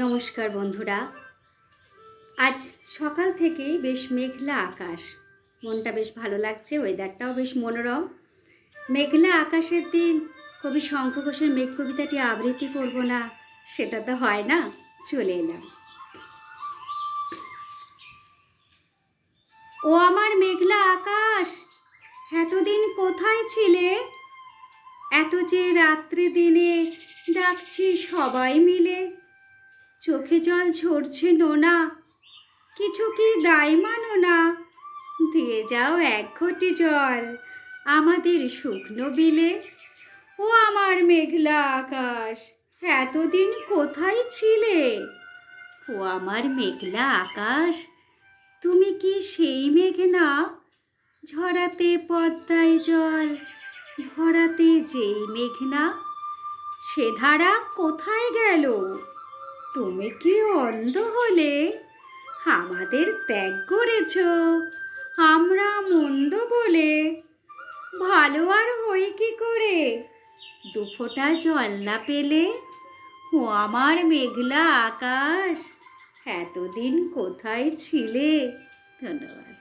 নমস্কার বন্ধুরা। আজ সকাল থেকেই বেশ মেঘলা আকাশ, মনটা বেশ ভালো লাগছে, ওয়েদারটাও বেশ মনোরম। মেঘলা আকাশের দিন কবি শঙ্খ ঘোষের মেঘ কবিতাটি আবৃত্তি করব না, সেটা তো হয় না, চলে এলাম। ও আমার মেঘলা আকাশ, এতদিন কোথায় ছিলে? এত যে রাত্রি দিনে ডাকছি সবাই মিলে, চোখে জল ঝরছে নোনা, কিছু কি দায় মানো না? দিয়ে যাও এক ঘটি জল আমাদের শুকনো বিলে। ও আমার মেঘলা আকাশ, এতদিন কোথায় ছিলে? ও আমার মেঘলা আকাশ, তুমি কি সেই মেঘ না? ঝরাতে পদ্মায় জল ভরাতে যেই মেঘ না, সে ধারা কোথায় গেল? তুমি কি অন্ধ হলে? আমাদের ত্যাগ করেছ আমরা মন্দ বলে। ভালো আর হই কি করে দুফোঁটা জল না পেলে? ও আমার মেঘলা আকাশ, এতদিন কোথায় ছিলে? ধন্যবাদ।